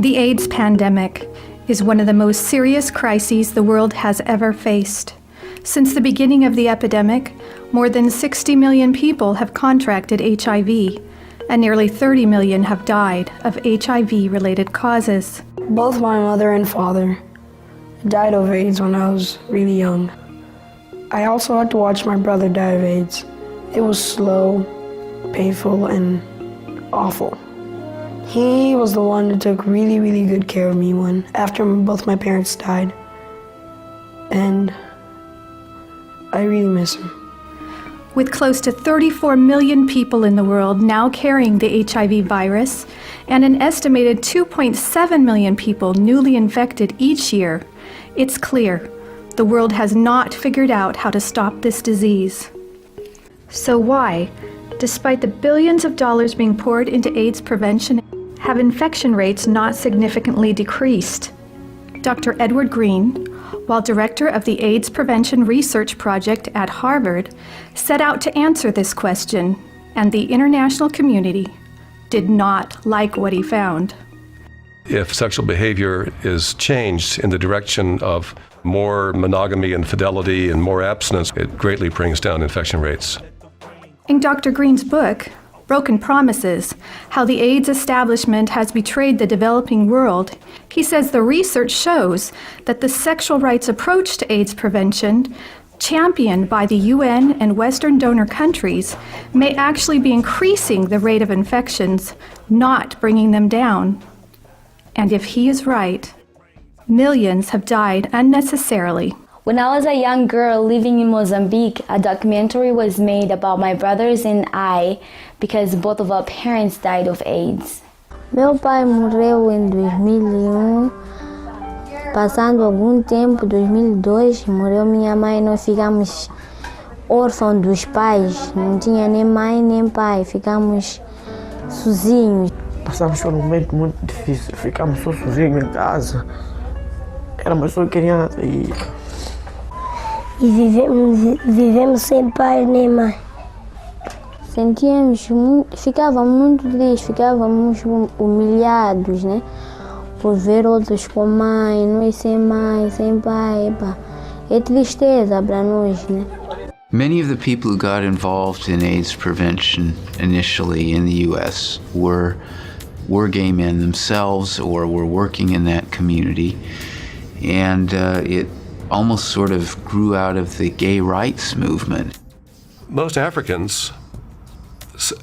The AIDS pandemic is one of the most serious crises the world has ever faced. Since the beginning of the epidemic, more than 60 million people have contracted HIV, and nearly 30 million have died of HIV-related causes. Both my mother and father died of AIDS when I was really young. I also had to watch my brother die of AIDS. It was slow, painful, and awful. He was the one that took really, really good care of me after both my parents died. And I really miss him. With close to 34 million people in the world now carrying the HIV virus, and an estimated 2.7 million people newly infected each year, it's clear the world has not figured out how to stop this disease. So why, despite the billions of dollars being poured into AIDS prevention, have infection rates not significantly decreased? Dr. Edward Green, while director of the AIDS Prevention Research Project at Harvard, set out to answer this question, and the international community did not like what he found. If sexual behavior is changed in the direction of more monogamy and fidelity and more abstinence, it greatly brings down infection rates. In Dr. Green's book, Broken Promises, How the AIDS Establishment Has Betrayed the Developing World, he says the research shows that the sexual rights approach to AIDS prevention, championed by the UN and Western donor countries, may actually be increasing the rate of infections, not bringing them down. And if he is right, millions have died unnecessarily. When I was a young girl living in Mozambique, a documentary was made about my brothers and I because both of our parents died of AIDS. Meu pai morreu em 2001. Passando algum tempo, 2002, morreu minha mãe. Nós ficamos órfãos dos pais. Não tinha nem mãe nem pai. Ficamos sozinhos. Passamos por um momento muito difícil. Ficamos só sozinhos em casa. Éramos só crianças e vivemos sem pai nem mãe. Ficávamos muito tristes, ficávamos humilhados, né? Por ver outros com mãe, nós sem pai, epa. É tristeza para nós, né? Many of the people who got involved in AIDS prevention initially in the U.S. were gay men themselves or were working in that community, and it almost sort of grew out of the gay rights movement. Most Africans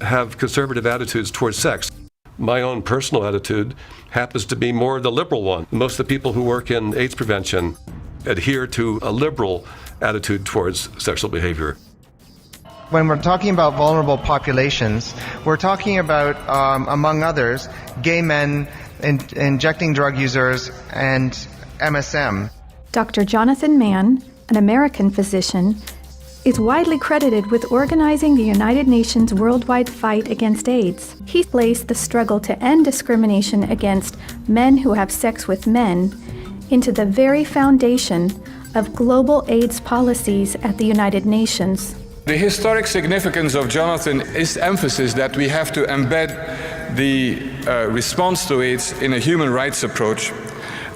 have conservative attitudes towards sex. My own personal attitude happens to be more the liberal one. Most of the people who work in AIDS prevention adhere to a liberal attitude towards sexual behavior. When we're talking about vulnerable populations, we're talking about, among others, gay men, injecting drug users, and MSM. Dr. Jonathan Mann, an American physician, is widely credited with organizing the United Nations worldwide fight against AIDS. He placed the struggle to end discrimination against men who have sex with men into the very foundation of global AIDS policies at the United Nations. The historic significance of Jonathan is emphasis that we have to embed the response to AIDS in a human rights approach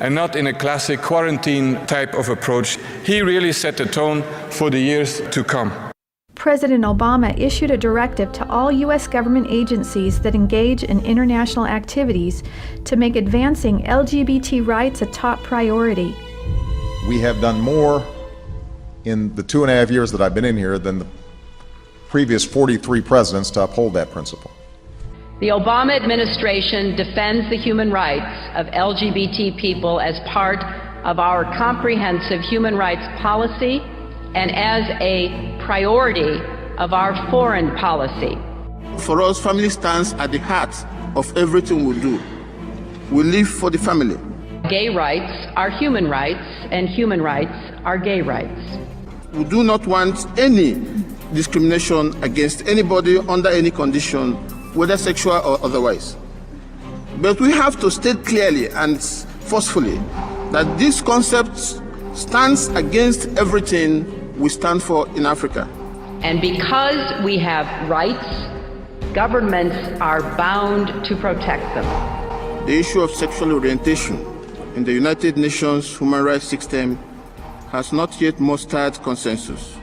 and not in a classic quarantine type of approach. He really set the tone for the years to come. President Obama issued a directive to all U.S. government agencies that engage in international activities to make advancing LGBT rights a top priority. We have done more in the 2.5 years that I've been in here than the previous 43 presidents to uphold that principle. The Obama administration defends the human rights of LGBT people as part of our comprehensive human rights policy and as a priority of our foreign policy. For us, family stands at the heart of everything we do. We live for the family. Gay rights are human rights, and human rights are gay rights. We do not want any discrimination against anybody under any condition, whether sexual or otherwise. But we have to state clearly and forcefully that this concept stands against everything we stand for in Africa. And because we have rights, governments are bound to protect them. The issue of sexual orientation in the United Nations human rights system has not yet mustered consensus.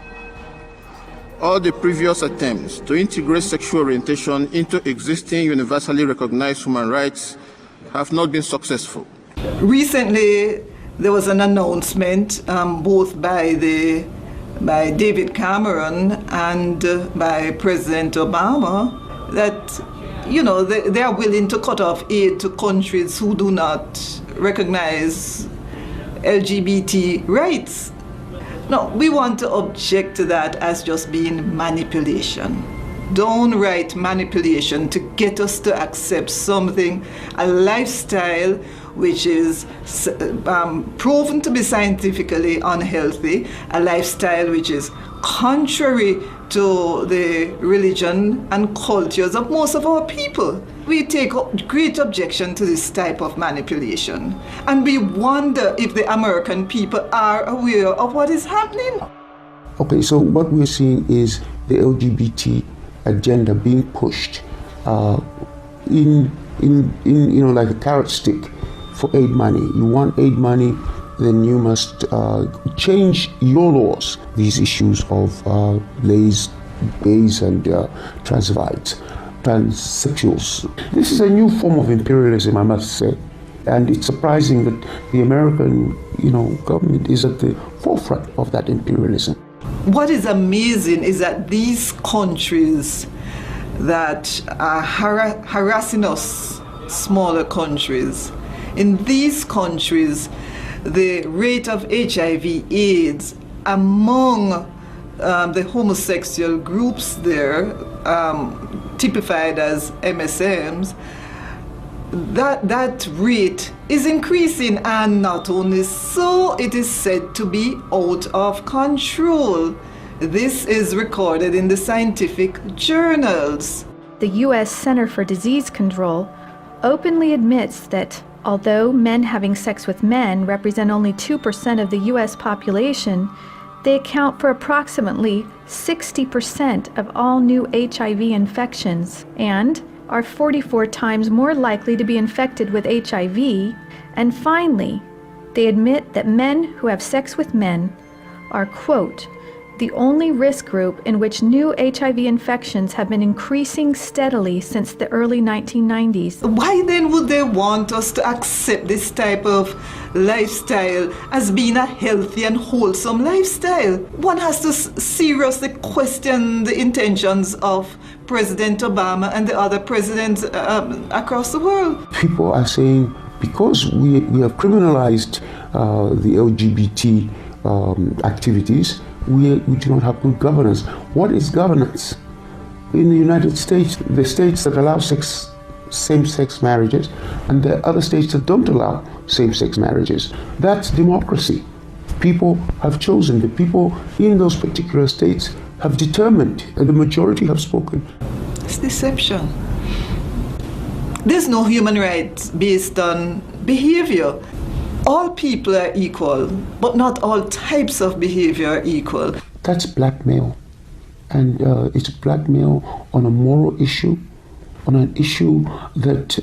All the previous attempts to integrate sexual orientation into existing universally recognized human rights have not been successful. Recently, there was an announcement both by David Cameron and by President Obama that, you know, they are willing to cut off aid to countries who do not recognize LGBT rights. No, we want to object to that as just being manipulation. Downright manipulation to get us to accept something, a lifestyle which is proven to be scientifically unhealthy, a lifestyle which is contrary to the religion and cultures of most of our people. We take great objection to this type of manipulation, and we wonder if the American people are aware of what is happening. Okay, so what we're seeing is the LGBT agenda being pushed in you know, like a carrot stick for aid money. You want aid money, then you must change your laws. These issues of gays and transvestites, transsexuals. This is a new form of imperialism, I must say, and it's surprising that the American, you know, government is at the forefront of that imperialism. What is amazing is that these countries that are harassing us, smaller countries, in these countries, the rate of HIV/AIDS among the homosexual groups there, typified as MSMs, that rate is increasing, and not only so, it is said to be out of control. This is recorded in the scientific journals. The U.S. Center for Disease Control openly admits that although men having sex with men represent only 2% of the U.S. population, they account for approximately 60% of all new HIV infections and are 44 times more likely to be infected with HIV. And finally, they admit that men who have sex with men are, quote, the only risk group in which new HIV infections have been increasing steadily since the early 1990s. Why then would they want us to accept this type of lifestyle as being a healthy and wholesome lifestyle? One has to seriously question the intentions of President Obama and the other presidents across the world. People are saying because we have criminalized the LGBT activities, we do not have good governance. What is governance? In the United States, the states that allow same-sex marriages, and the other states that don't allow same-sex marriages. That's democracy. People have chosen. The people in those particular states have determined, and the majority have spoken. It's deception. There's no human rights based on behavior. All people are equal, but not all types of behavior are equal. That's blackmail, and it's blackmail on a moral issue, on an issue that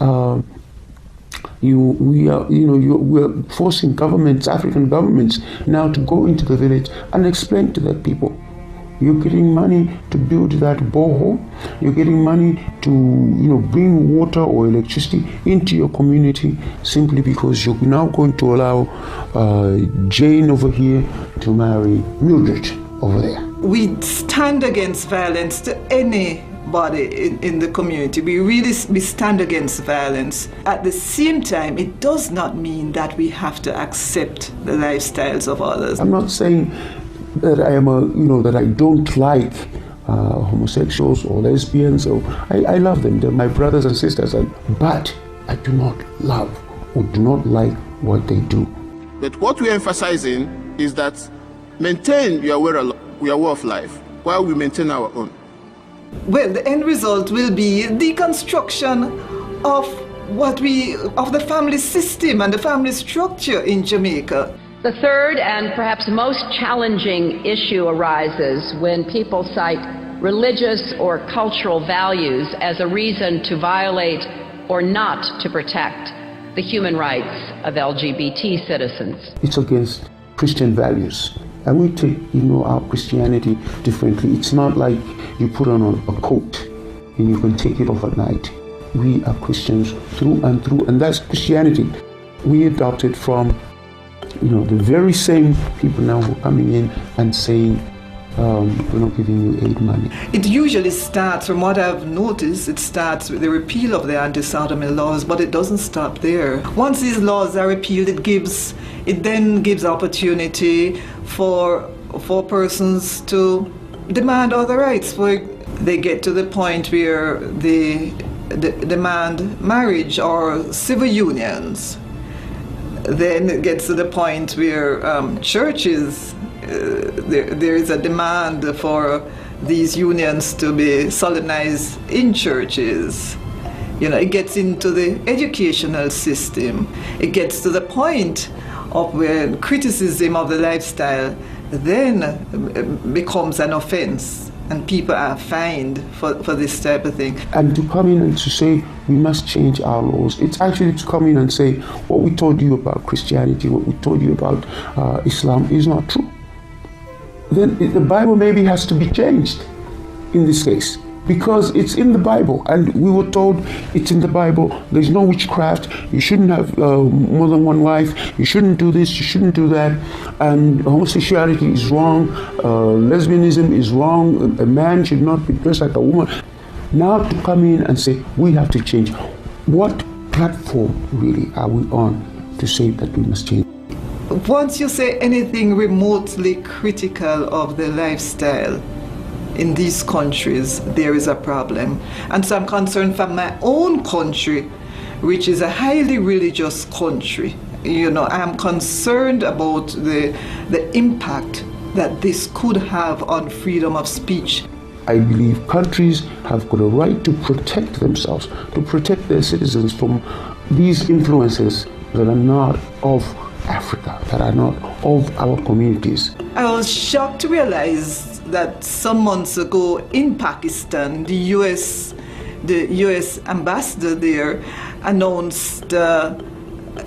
we're forcing governments, African governments, now to go into the village and explain to their people. You're getting money to build that borehole. You're getting money to, bring water or electricity into your community simply because you're now going to allow Jane over here to marry Mildred over there. We stand against violence to anybody in the community. We stand against violence. At the same time, it does not mean that we have to accept the lifestyles of others. I'm not saying that I am that I don't like homosexuals or lesbians. I love them. They're my brothers and sisters. But I do not love or do not like what they do. But what we're emphasizing is that maintain your way of life while we maintain our own. Well, the end result will be deconstruction of the family system and the family structure in Jamaica. The third and perhaps most challenging issue arises when people cite religious or cultural values as a reason to violate or not to protect the human rights of LGBT citizens. It's against Christian values. And we take, our Christianity differently. It's not like you put on a coat and you can take it off at night. We are Christians through and through, and that's Christianity. We adopted from, the very same people now who are coming in and saying, we're not giving you aid money. It usually starts, from what I've noticed, it starts with the repeal of the anti-sodomy laws, but it doesn't stop there. Once these laws are repealed, it then gives opportunity for persons to demand other rights. They get to the point where they demand marriage or civil unions. Then it gets to the point where churches, there is a demand for these unions to be solemnized in churches. It gets into the educational system. It gets to the point of where criticism of the lifestyle then becomes an offense, and people are fined for this type of thing. And to come in and to say we must change our laws, it's actually to come in and say what we told you about Christianity, what we told you about Islam is not true. Then the Bible maybe has to be changed in this case, because it's in the Bible, and we were told it's in the Bible. There's no witchcraft. You shouldn't have more than one wife. You shouldn't do this. You shouldn't do that. And homosexuality is wrong. Lesbianism is wrong. A man should not be dressed like a woman. Now to come in and say we have to change. What platform really are we on to say that we must change? Once you say anything remotely critical of the lifestyle in these countries, there is a problem. And so I'm concerned for my own country, which is a highly religious country. I am concerned about the impact that this could have on freedom of speech. I believe countries have got a right to protect themselves, to protect their citizens from these influences that are not of Africa, that are not of our communities. I was shocked to realize that some months ago in Pakistan, the US ambassador there announced a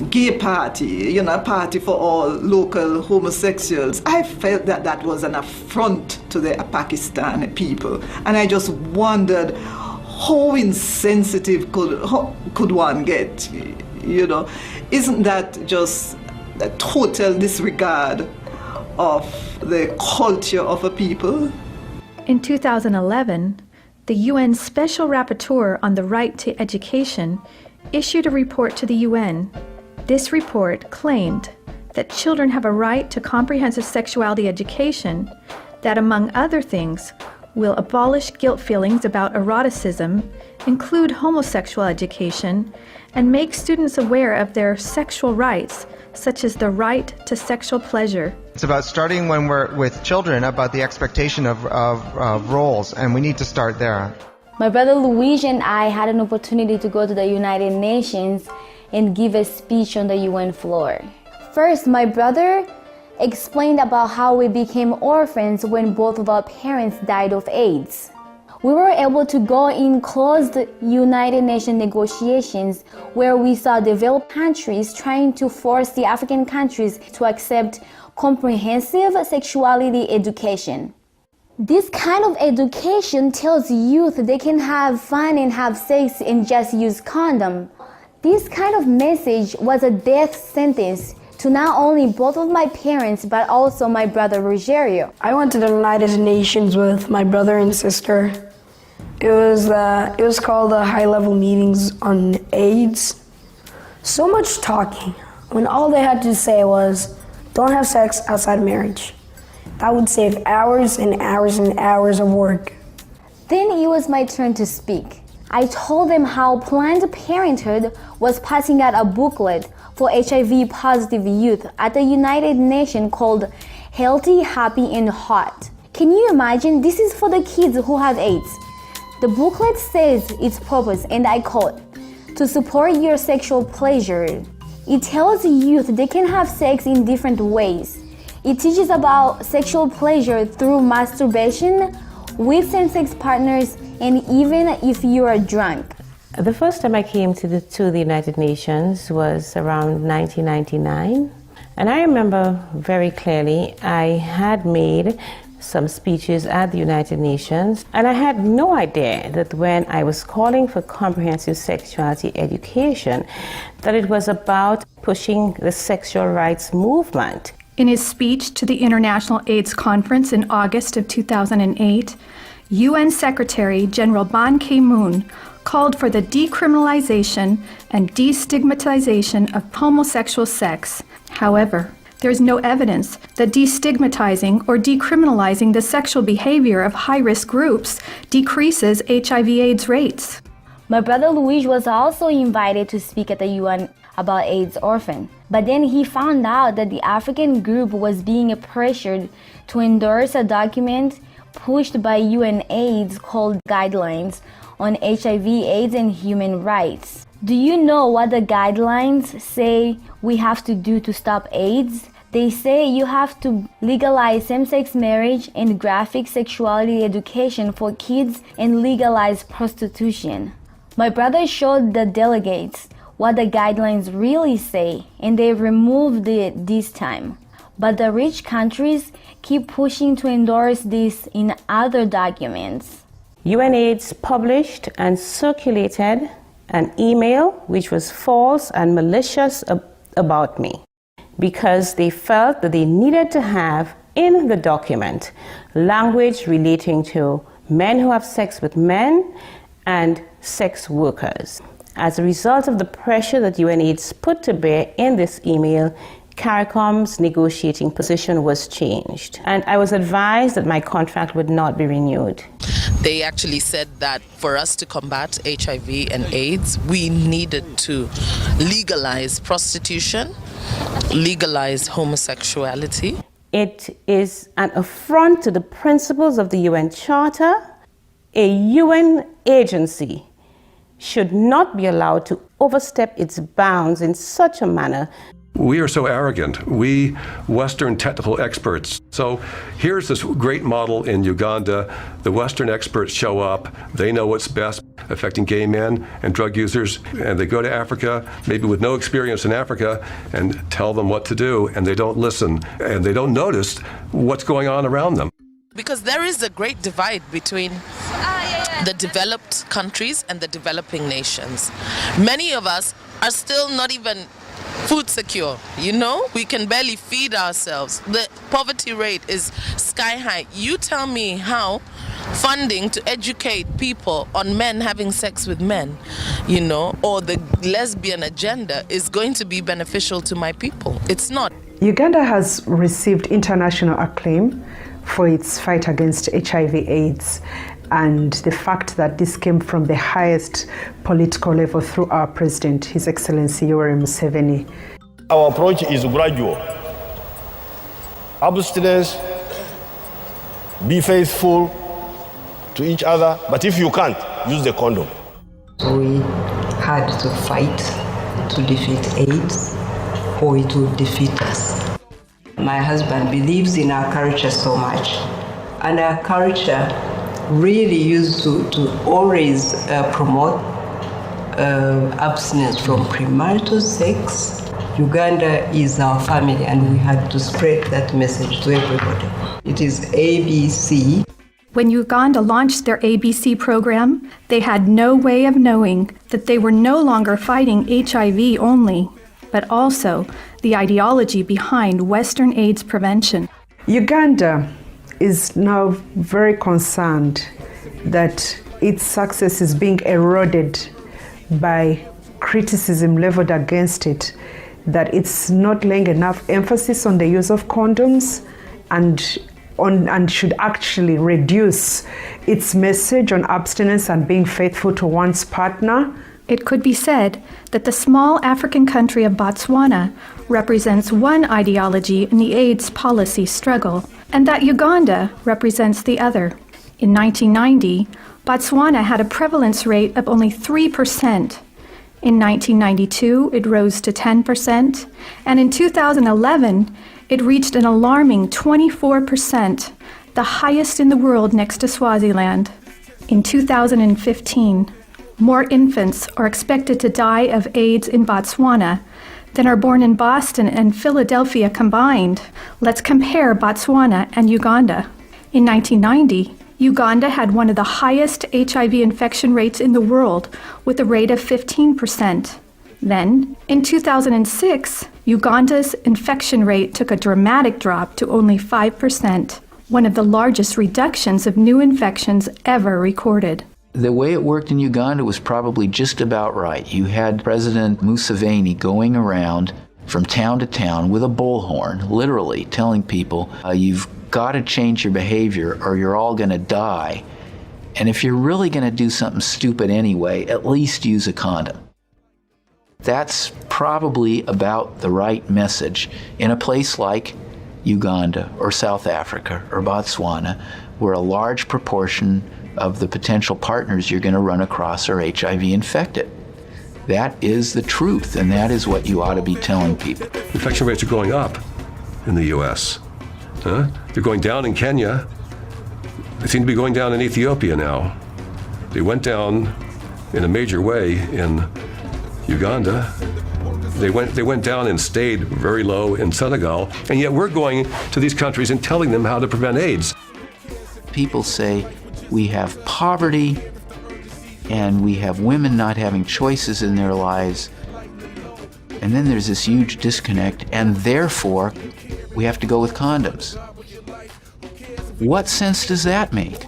gay party, a party for all local homosexuals. I felt that was an affront to the Pakistani people, and I just wondered how insensitive could one get, Isn't that just a total disregard of the culture of a people? In 2011, the UN Special Rapporteur on the Right to Education issued a report to the UN. This report claimed that children have a right to comprehensive sexuality education that, among other things, will abolish guilt feelings about eroticism, include homosexual education, and make students aware of their sexual rights, such as the right to sexual pleasure. It's about starting when we're with children about the expectation of roles, and we need to start there. My brother Luigi and I had an opportunity to go to the United Nations and give a speech on the UN floor. First, my brother explained about how we became orphans when both of our parents died of AIDS. We were able to go in closed United Nations negotiations where we saw developed countries trying to force the African countries to accept comprehensive sexuality education. This kind of education tells youth they can have fun and have sex and just use condom. This kind of message was a death sentence to not only both of my parents but also my brother Rogerio. I went to the United Nations with my brother and sister. It was called the high-level meetings on AIDS. So much talking when all they had to say was, don't have sex outside of marriage. That would save hours and hours and hours of work. Then it was my turn to speak. I told them how Planned Parenthood was passing out a booklet for HIV positive youth at the United Nations called Healthy, Happy, and Hot. Can you imagine? This is for the kids who have AIDS. The booklet says its purpose, and I quote, to support your sexual pleasure. It tells youth they can have sex in different ways. It teaches about sexual pleasure through masturbation, with same-sex partners, and even if you are drunk. The first time I came to the United Nations was around 1999. And I remember very clearly I had made some speeches at the United Nations, and I had no idea that when I was calling for comprehensive sexuality education, that it was about pushing the sexual rights movement. In his speech to the International AIDS Conference in August of 2008, UN Secretary General Ban Ki-moon called for the decriminalization and destigmatization of homosexual sex. However, there's no evidence that destigmatizing or decriminalizing the sexual behavior of high-risk groups decreases HIV/AIDS rates. My brother Luis was also invited to speak at the UN about AIDS orphan, but then he found out that the African group was being pressured to endorse a document pushed by UNAIDS called Guidelines on HIV/AIDS and Human Rights. Do you know what the guidelines say we have to do to stop AIDS? They say you have to legalize same-sex marriage and graphic sexuality education for kids and legalize prostitution. My brother showed the delegates what the guidelines really say, and they removed it this time. But the rich countries keep pushing to endorse this in other documents. UNAIDS published and circulated an email which was false and malicious about me because they felt that they needed to have in the document language relating to men who have sex with men and sex workers. As a result of the pressure that UNAIDS put to bear in this email, CARICOM's negotiating position was changed, and I was advised that my contract would not be renewed. They actually said that for us to combat HIV and AIDS, we needed to legalize prostitution, legalize homosexuality. It is an affront to the principles of the UN Charter. A UN agency should not be allowed to overstep its bounds in such a manner. We are so arrogant, we Western technical experts. So here's this great model in Uganda. The Western experts show up, they know what's best affecting gay men and drug users, and they go to Africa, maybe with no experience in Africa, and tell them what to do, and they don't listen, and they don't notice what's going on around them. Because there is a great divide between the developed countries and the developing nations. Many of us are still not even food secure, you know? We can barely feed ourselves. The poverty rate is sky high. You tell me how funding to educate people on men having sex with men, you know, or the lesbian agenda is going to be beneficial to my people. It's not. Uganda has received international acclaim for its fight against HIV/AIDS, and the fact that this came from the highest political level through our president, His Excellency Yoweri Museveni. Our approach is gradual. Abstinence, be faithful to each other, but if you can't, use the condom. We had to fight to defeat AIDS, or it would defeat us. My husband believes in our culture so much, and our culture really used to always promote abstinence from premarital sex. Uganda is our family, and we had to spread that message to everybody. It is ABC. When Uganda launched their ABC program, they had no way of knowing that they were no longer fighting HIV only, but also the ideology behind Western AIDS prevention. Uganda is now very concerned that its success is being eroded by criticism leveled against it, that it's not laying enough emphasis on the use of condoms and should actually reduce its message on abstinence and being faithful to one's partner. It could be said that the small African country of Botswana represents one ideology in the AIDS policy struggle, and that Uganda represents the other. In 1990, Botswana had a prevalence rate of only 3%. In 1992, it rose to 10%, and in 2011, it reached an alarming 24%, the highest in the world next to Swaziland. In 2015, More infants are expected to die of AIDS in Botswana than are born in Boston and Philadelphia combined. Let's compare Botswana and Uganda. In 1990, Uganda had one of the highest HIV infection rates in the world, with a rate of 15%. Then, in 2006, Uganda's infection rate took a dramatic drop to only 5%, one of the largest reductions of new infections ever recorded. The way it worked in Uganda was probably just about right. You had President Museveni going around from town to town with a bullhorn, literally telling people, you've got to change your behavior or you're all going to die. And if you're really going to do something stupid anyway, at least use a condom. That's probably about the right message in a place like Uganda or South Africa or Botswana, where a large proportion of the potential partners you're going to run across are HIV infected. That is the truth, and that is what you ought to be telling people. Infection rates are going up in the U.S. They're going down in Kenya. They seem to be going down in Ethiopia now. They went down in a major way in Uganda. They went down and stayed very low in Senegal, and yet we're going to these countries and telling them how to prevent AIDS. People say we have poverty and we have women not having choices in their lives, and then there's this huge disconnect, and therefore we have to go with condoms. What sense does that make?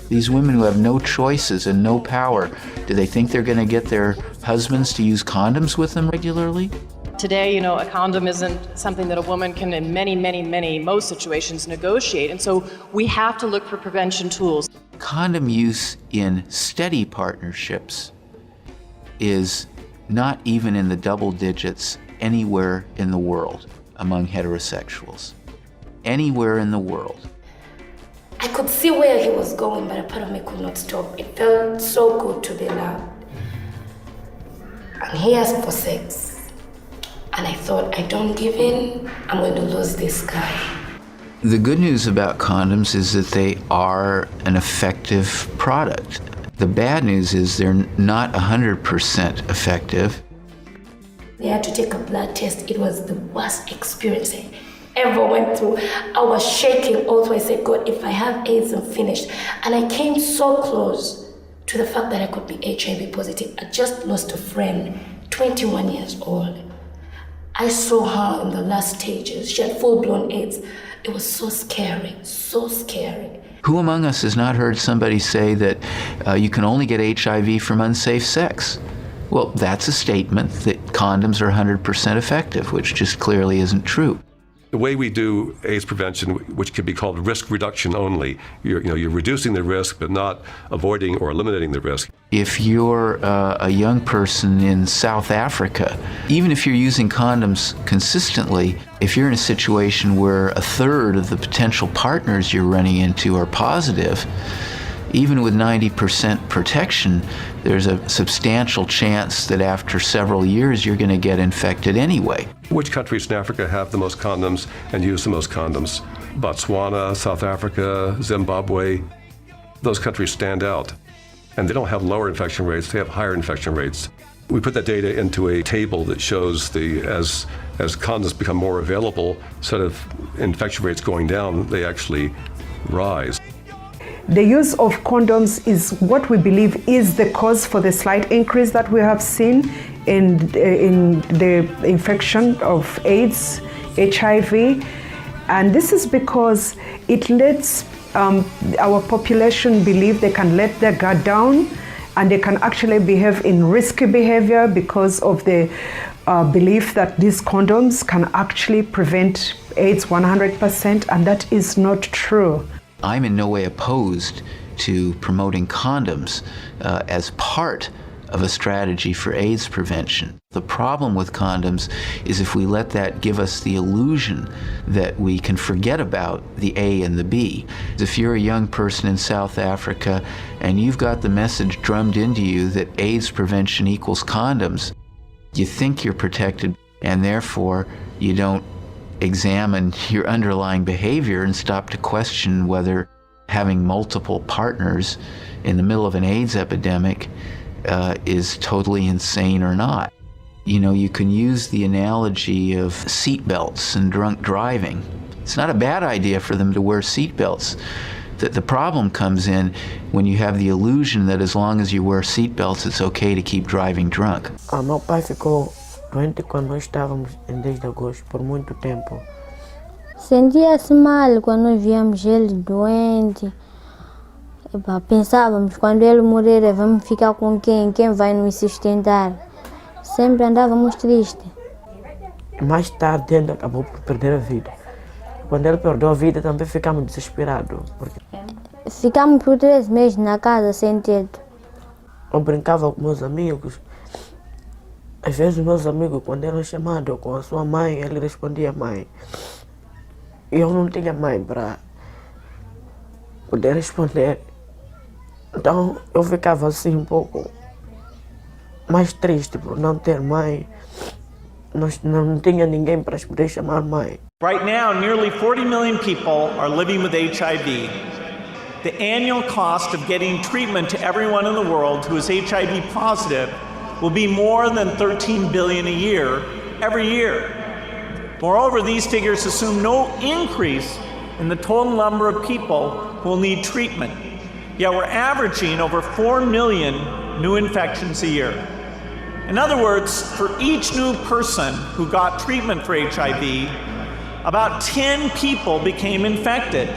These women who have no choices and no power, do they think they're going to get their husbands to use condoms with them regularly? Today, a condom isn't something that a woman can, in most situations, negotiate. And so we have to look for prevention tools. Condom use in steady partnerships is not even in the double digits anywhere in the world among heterosexuals. Anywhere in the world. I could see where he was going, but a part of me could not stop. It felt so good to be loved. And he asked for sex. And I thought, I don't give in, I'm going to lose this guy. The good news about condoms is that they are an effective product. The bad news is they're not 100% effective. They had to take a blood test. It was the worst experience I ever went through. I was shaking. Also, I said, God, if I have AIDS, I'm finished. And I came so close to the fact that I could be HIV positive. I just lost a friend, 21 years old. I saw her in the last stages. She had full-blown AIDS. It was so scary, so scary. Who among us has not heard somebody say that you can only get HIV from unsafe sex? Well, that's a statement that condoms are 100% effective, which just clearly isn't true. The way we do AIDS prevention, which can be called risk reduction only, you're reducing the risk but not avoiding or eliminating the risk. If you're a young person in South Africa, even if you're using condoms consistently, if you're in a situation where a third of the potential partners you're running into are positive, even with 90% protection, there's a substantial chance that after several years you're going to get infected anyway. Which countries in Africa have the most condoms and use the most condoms? Botswana, South Africa, Zimbabwe. Those countries stand out. And they don't have lower infection rates, they have higher infection rates. We put that data into a table that shows as condoms become more available, instead of infection rates going down, they actually rise. The use of condoms is what we believe is the cause for the slight increase that we have seen in the infection of AIDS, HIV. And this is because it lets our population believe they can let their guard down and they can actually behave in risky behavior because of the belief that these condoms can actually prevent AIDS 100%, and that is not true. I'm in no way opposed to promoting condoms as part of a strategy for AIDS prevention. The problem with condoms is if we let that give us the illusion that we can forget about the A and the B. If you're a young person in South Africa and you've got the message drummed into you that AIDS prevention equals condoms, you think you're protected, and therefore you don't examine your underlying behavior and stop to question whether Having multiple partners in the middle of an AIDS epidemic is totally insane or not. You know, you can use the analogy of seatbelts and drunk driving. It's not a bad idea for them to wear seatbelts. The problem comes in when you have the illusion that as long as you wear seatbelts, it's okay to keep driving drunk. Meu pai ficou doente quando nós estávamos em 10 de agosto, por muito tempo. Sentia-se mal quando nós víamos ele doente. Pensávamos, quando ele morrer, vamos ficar com quem? Quem vai nos sustentar? Sempre andávamos tristes. Mais tarde, ele acabou por perder a vida. Quando ele perdeu a vida, também ficamos desesperados. Porque ficamos por 3 meses na casa, sem teto. Eu brincava com meus amigos. Às vezes, meus amigos, quando eram chamados com a sua mãe, ele respondia mãe. E eu não tinha mãe para poder responder. Então, eu ficava assim um pouco mais triste por não ter mãe. Não tinha ninguém para poder chamar mãe. Right now, nearly 40 million people are living with HIV. The annual cost of getting treatment to everyone in the world who is HIV positive will be more than $13 billion a year, every year. Moreover, these figures assume no increase in the total number of people who will need treatment. Yet we're averaging over 4 million new infections a year. In other words, for each new person who got treatment for HIV, about 10 people became infected.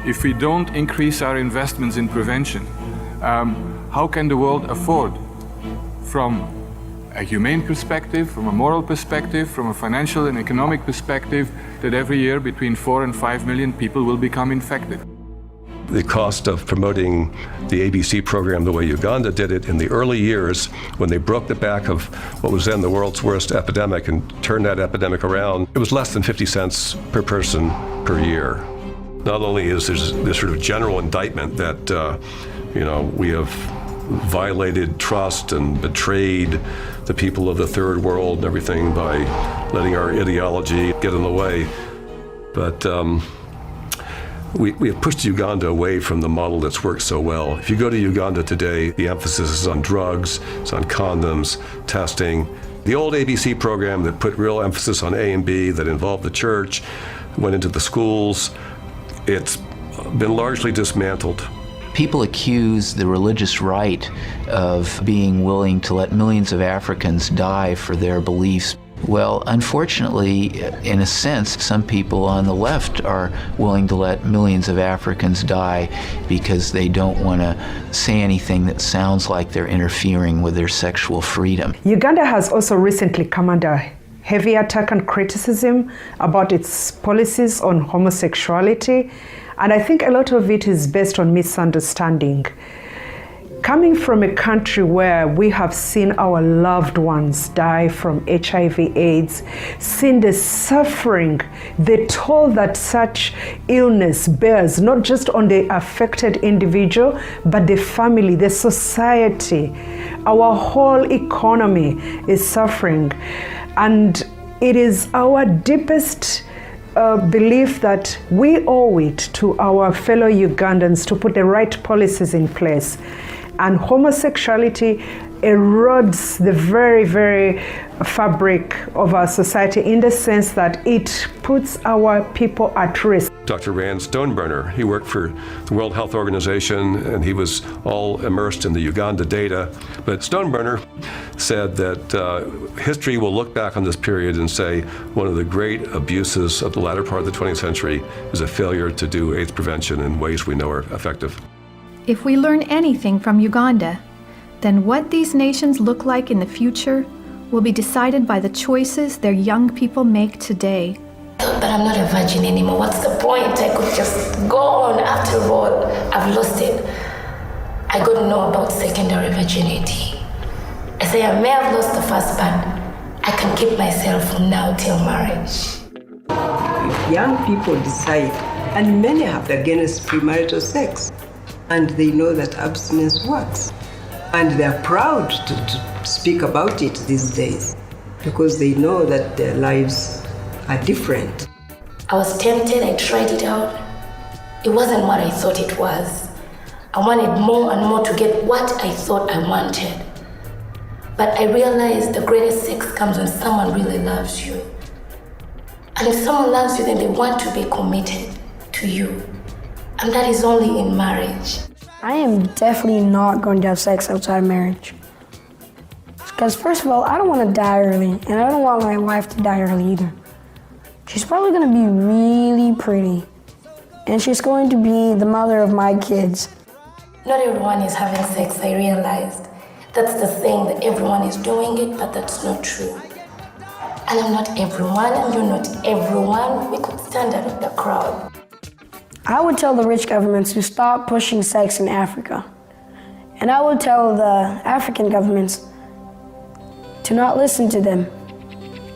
If we don't increase our investments in prevention, how can the world afford, from a humane perspective, from a moral perspective, from a financial and economic perspective, that every year between 4 and 5 million people will become infected? The cost of promoting the ABC program the way Uganda did it in the early years, when they broke the back of what was then the world's worst epidemic and turned that epidemic around, it was less than 50 cents per person per year. Not only is there this sort of general indictment that we have violated trust and betrayed the people of the third world and everything by letting our ideology get in the way, but we have pushed Uganda away from the model that's worked so well. If you go to Uganda today, the emphasis is on drugs, it's on condoms, testing. The old ABC program that put real emphasis on A and B, that involved the church, went into the schools, it's been largely dismantled. People accuse the religious right of being willing to let millions of Africans die for their beliefs. Well, unfortunately, in a sense, some people on the left are willing to let millions of Africans die because they don't want to say anything that sounds like they're interfering with their sexual freedom. Uganda has also recently come under heavy attack and criticism about its policies on homosexuality, and I think a lot of it is based on misunderstanding. Coming from a country where we have seen our loved ones die from HIV/AIDS, seen the suffering, the toll that such illness bears, not just on the affected individual, but the family, the society, our whole economy is suffering. And it is our deepest belief that we owe it to our fellow Ugandans to put the right policies in place. And homosexuality erodes the very, very fabric of our society in the sense that it puts our people at risk. Dr. Rand Stoneburner, he worked for the World Health Organization and he was all immersed in the Uganda data. But Stoneburner said that history will look back on this period and say one of the great abuses of the latter part of the 20th century is a failure to do AIDS prevention in ways we know are effective. If we learn anything from Uganda, then what these nations look like in the future will be decided by the choices their young people make today. But I'm not a virgin anymore. What's the point? I could just go on. After all, I've lost it. I got to know about secondary virginity. I say I may have lost the first, but I can keep myself from now till marriage. Young people decide, and many have against premarital sex, and they know that abstinence works. And they're proud to speak about it these days because they know that their lives are different. I was tempted, I tried it out. it wasn't what I thought it was. I wanted more and more to get what I thought I wanted. But I realized the greatest sex comes when someone really loves you. And if someone loves you, then they want to be committed to you. And that is only in marriage. I am definitely not going to have sex outside of marriage. Because first of all, I don't want to die early, and I don't want my wife to die early either. She's probably going to be really pretty, and she's going to be the mother of my kids. Not everyone is having sex, I realized. That's the thing, that everyone is doing it, but that's not true. And I'm not everyone, and you're not everyone. We could stand out of the crowd. I would tell the rich governments to stop pushing sex in Africa. And I would tell the African governments to not listen to them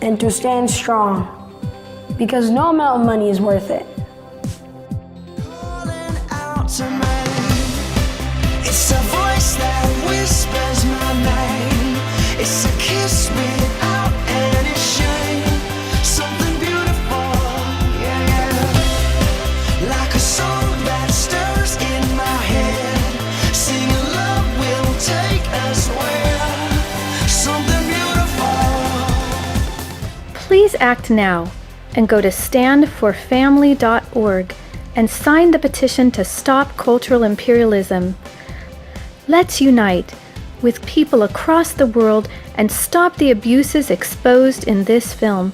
and to stand strong, because no amount of money is worth it. It's a voice that whispers my name. It's a kiss without any shame. Something beautiful, yeah, yeah. Like a song that stirs in my head. Singing love will take us where. Something beautiful. Please act now and go to standforfamily.org and sign the petition to stop cultural imperialism. Let's unite with people across the world and stop the abuses exposed in this film.